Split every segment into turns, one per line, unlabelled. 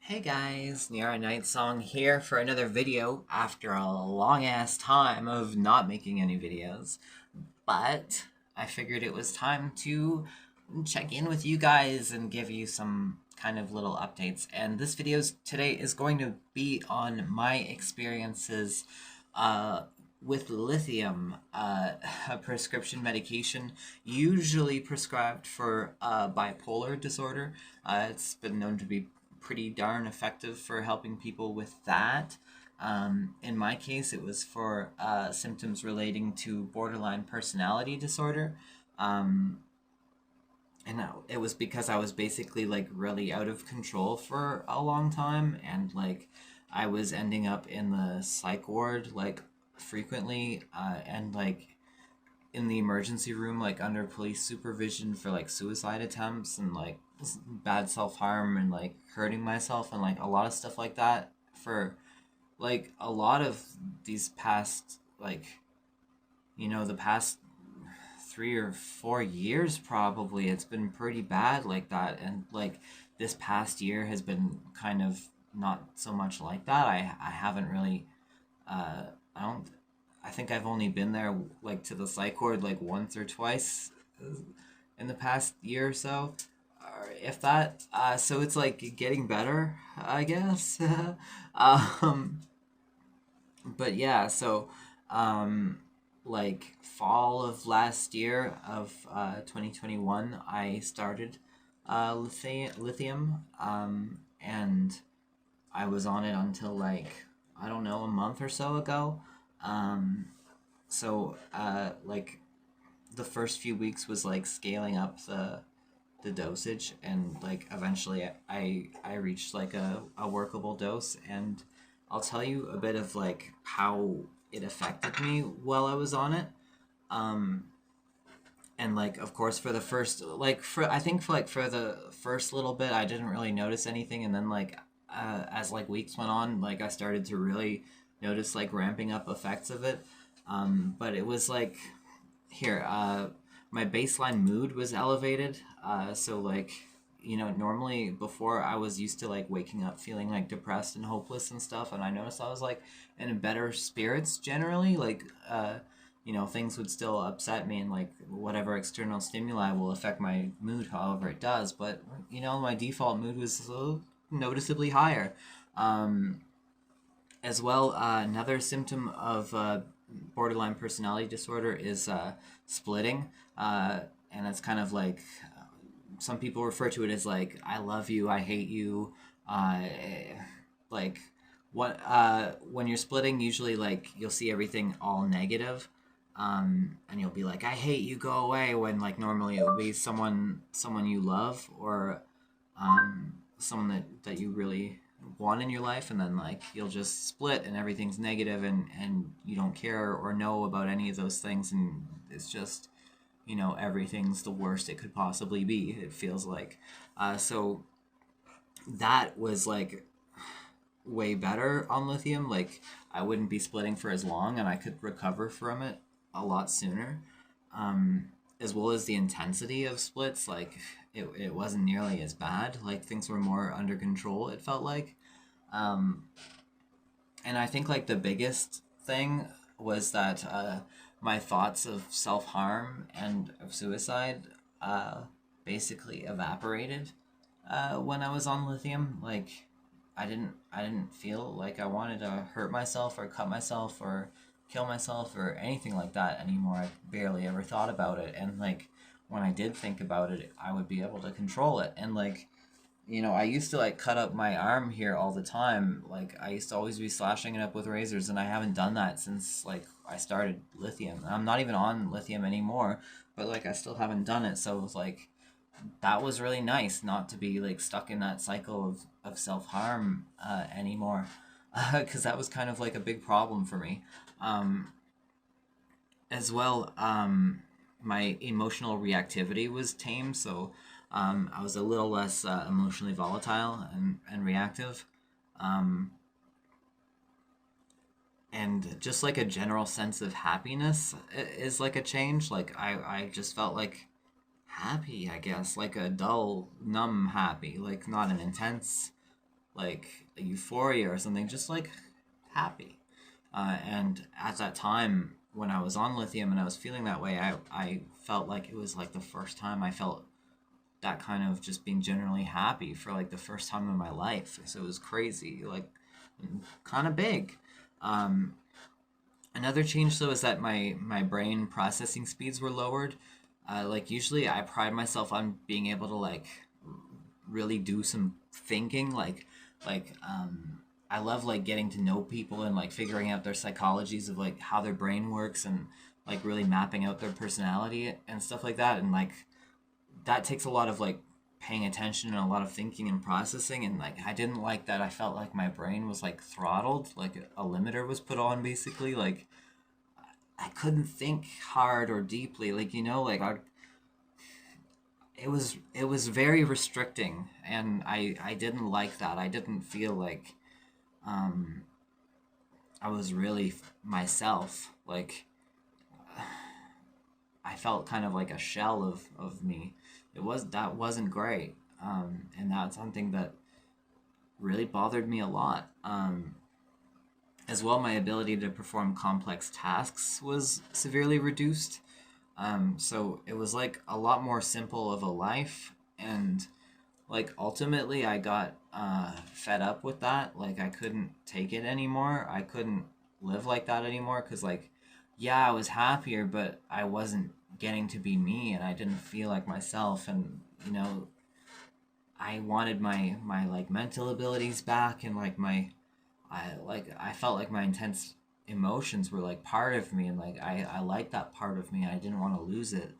Hey guys, Niara Night Song here for another video after a long ass time of not making any videos. But I figured it was time to check in with you guys and give you some kind of little updates. And this video today is going to be on my experiences uh, with lithium, a prescription medication usually prescribed for bipolar disorder. It's been known to be pretty darn effective for helping people with that. In my case, it was for symptoms relating to borderline personality disorder. Um, and it was because I was basically like really out of control for a long time, and like I was ending up in the psych ward like frequently, and like in the emergency room, like under police supervision for like suicide attempts and like bad self harm and like hurting myself and like a lot of stuff like that for like a lot of these past the past 3 or 4 years. Probably it's been pretty bad like that, and like this past year has been kind of not so much like that. I haven't really I don't I think I've only been there like to the psych ward like once or twice in the past year or so, or if that. So it's like getting better, I guess. um, but yeah, so um, like fall of last year of 2021, I started lithium, and I was on it until like I don't know, a month or so ago. Um, like the first few weeks was like scaling up the dosage, and like eventually I reached like a workable dose, and I'll tell you a bit of like how it affected me while I was on it. Um, and like of course for the first like for I think for the first little bit I didn't really notice anything, and then like as like weeks went on, like I started to really notice like ramping up effects of it. But it was like here my baseline mood was elevated, so like normally before I was used to like waking up feeling like depressed and hopeless and stuff, and I noticed I was like in better spirits generally, like things would still upset me, and like whatever external stimuli will affect my mood however it does, but my default mood was noticeably higher. um, as well, another symptom of borderline personality disorder is splitting, and it's kind of like some people refer to it as like I love you, I hate you, uh, like what when you're splitting, usually like you'll see everything all negative, and you'll be like I hate you, go away, when like normally it would be someone you love, or someone that you really want in your life, and then like you'll just split and everything's negative, and you don't care or know about any of those things, and it's just everything's the worst it could possibly be, it feels like. So that was like way better on lithium. Like I wouldn't be splitting for as long, and I could recover from it a lot sooner. um, as well as the intensity of splits, like it wasn't nearly as bad, like things were more under control, it felt like. um, and I think like the biggest thing was that my thoughts of self-harm and of suicide uh, basically evaporated when I was on lithium. Like I didn't feel like I wanted to hurt myself or cut myself or kill myself or anything like that anymore. I barely ever thought about it, and like when I did think about it, I would be able to control it. And like I used to like cut up my arm here all the time. Like I used to always be slashing it up with razors, and I haven't done that since like I started lithium. I'm not even on lithium anymore, but like I still haven't done it. So it was like that was really nice not to be like stuck in that cycle of self-harm anymore, because that was kind of like a big problem for me. um, as well. My emotional reactivity was tame, so I was a little less emotionally volatile and reactive. um, and just like a general sense of happiness is like a change. Like I just felt like happy, I guess, like a dull numb happy, like not an intense like a euphoria or something, just like happy. And at that time, when I was on lithium and I was feeling that way, I felt like it was like the first time I felt that kind of just being generally happy for like the first time in my life. So it was crazy, like kind of big. Um, Another change though is that my brain processing speeds were lowered. Like usually I pride myself on being able to like really do some thinking, I love like getting to know people and like figuring out their psychologies of like how their brain works, and like really mapping out their personality and stuff like that. And like that takes a lot of like paying attention and a lot of thinking and processing, and like I didn't like that. I felt like my brain was like throttled, like a limiter was put on basically. Like I couldn't think hard or deeply, like like it was very restricting, and I didn't like that. I didn't feel like um I was really myself. Like I felt kind of like a shell of me. That wasn't great. And that's something that really bothered me a lot. As well, my ability to perform complex tasks was severely reduced. So it was like a lot more simple of a life, and like ultimately I got fed up with that. Like I couldn't take it anymore. I couldn't live like that anymore, because like yeah, I was happier, but I wasn't getting to be me, and I didn't feel like myself. And I wanted my like mental abilities back, and like I felt like my intense emotions were like part of me, and like I liked that part of me, and I didn't want to lose it.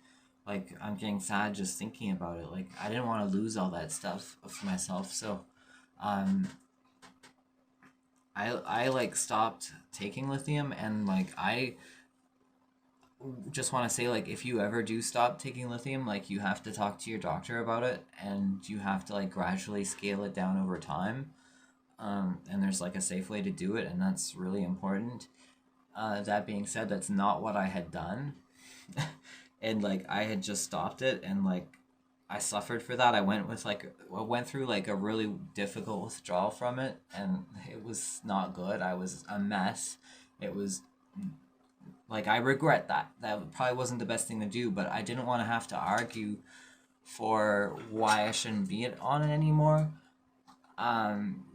Like I'm getting sad just thinking about it. Like I didn't want to lose all that stuff of myself. So um I like stopped taking lithium, and like I just want to say, like, if you ever do stop taking lithium, like you have to talk to your doctor about it, and you have to like gradually scale it down over time. And there's like a safe way to do it, and that's really important. That being said, that's not what I had done. And like I had just stopped it, and like I suffered for that. I went through like a really difficult withdrawal from it, and it was not good. I was a mess. It was like I regret that. That probably wasn't the best thing to do, but I didn't want to have to argue for why I shouldn't be on it anymore.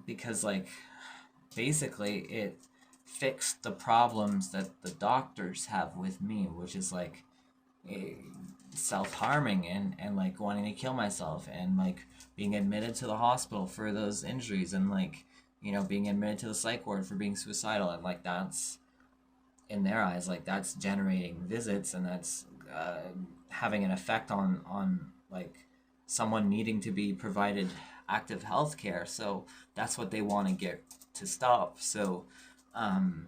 Because like basically it fixed the problems that the doctors have with me, which is like eh, self-harming, and like wanting to kill myself, and like being admitted to the hospital for those injuries, and like being admitted to the psych ward for being suicidal. And like that's, in their eyes, like that's generating visits, and that's having an effect on like someone needing to be provided active health care. So that's what they want to get to stop. So um,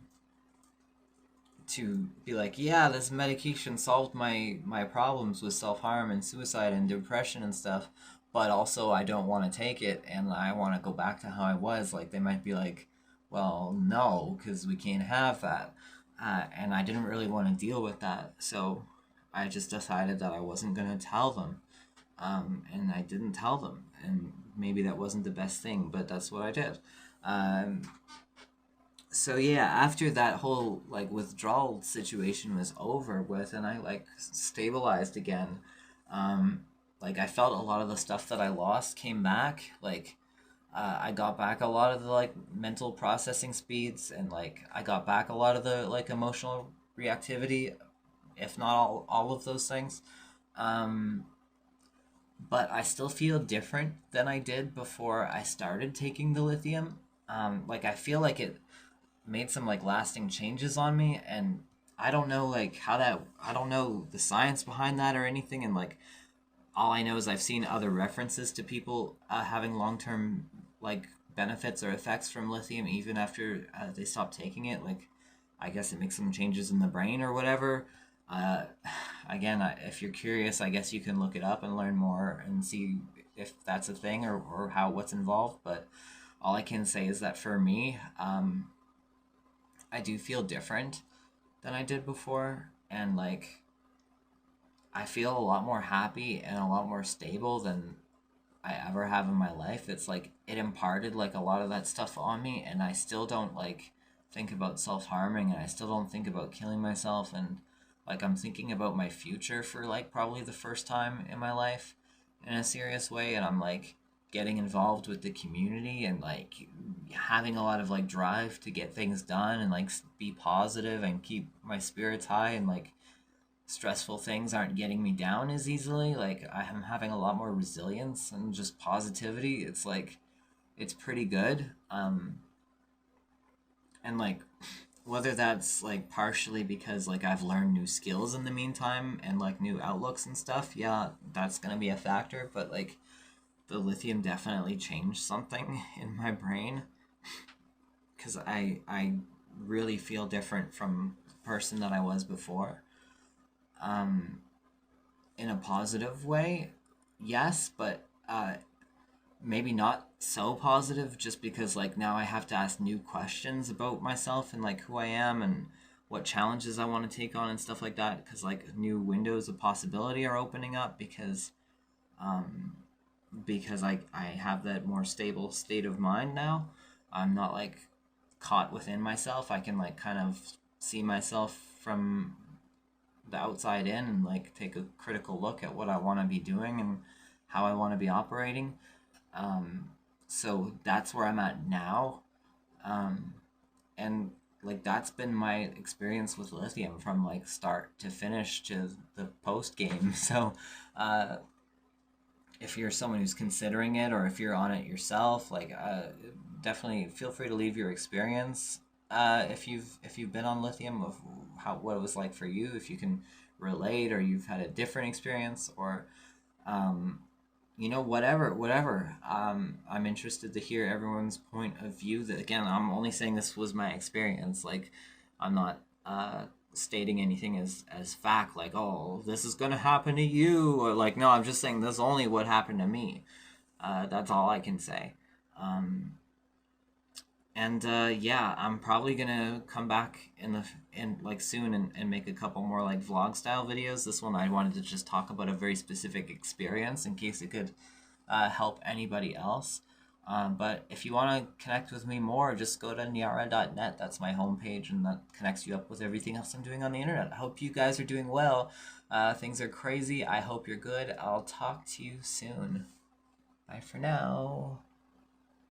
to be like, yeah, this medication solved my problems with self-harm and suicide and depression and stuff, but also I don't want to take it, and I want to go back to how I was. Like they might be like, well, no, because we can't have that. And I didn't really want to deal with that, so I just decided that I wasn't going to tell them. And I didn't tell them, and maybe that wasn't the best thing, but that's what I did. um, so yeah, after that whole like withdrawal situation was over with, and I like stabilized again, like I felt a lot of the stuff that I lost came back. Like I got back a lot of the like mental processing speeds, and like I got back a lot of the like emotional reactivity, if not all of those things. um but I still feel different than I did before I started taking the lithium. Like I feel like it made some like lasting changes on me, and I don't know like how that I don't know the science behind that or anything. And like all I know is I've seen other references to people having long-term like benefits or effects from lithium even after they stop taking it. Like I guess it makes some changes in the brain or whatever. uh, Again, if you're curious, I guess you can look it up and learn more and see if that's a thing, or how what's involved. But all I can say is that for me, I do feel different than I did before, and like I feel a lot more happy and a lot more stable I ever have in my life. It's like it imparted like a lot of that stuff on me, and I still don't like think about self-harming, and I still don't think about killing myself, and like I'm thinking about my future for like probably the first time in my life in a serious way, and I'm like getting involved with the community and like having a lot of like drive to get things done and like be positive and keep my spirits high, and like stressful things aren't getting me down as easily. Like I'm having a lot more resilience and just positivity. It's like it's pretty good. And like whether that's like partially because like I've learned new skills in the meantime and like new outlooks and stuff, yeah, that's gonna be a factor. But like the lithium definitely changed something in my brain because I really feel different from the person that I was before. Um, in a positive way, yes, but maybe not so positive just because like now I have to ask new questions about myself and like who I am and what challenges I want to take on and stuff like that, because like new windows of possibility are opening up um because I have that more stable state of mind now. I'm not like caught within myself. I can like kind of see myself from the outside in and like take a critical look at what I want to be doing and how I want to be operating. Um, so that's where I'm at now. Um, and like that's been my experience with lithium from like start to finish to the post game. So uh, if you're someone who's considering it or if you're on it yourself, like definitely feel free to leave your experience if you've been on lithium of how what it was like for you, if you can relate or you've had a different experience or um, whatever. I'm interested to hear everyone's point of view. That again, I'm only saying this was my experience. Like, I'm not stating anything as fact. Like, oh, this is gonna happen to you, or like, no, I'm just saying this is only what happened to me. That's all I can say. Um, and yeah, I'm probably gonna come back in like soon and make a couple more like vlog style videos. This one I wanted to just talk about a very specific experience in case it could help anybody else. But if you want to connect with me more, just go to nyara.net. That's my homepage, and that connects you up with everything else I'm doing on the internet. I hope you guys are doing well. Things are crazy. I hope you're good. I'll talk to you soon. Bye for now.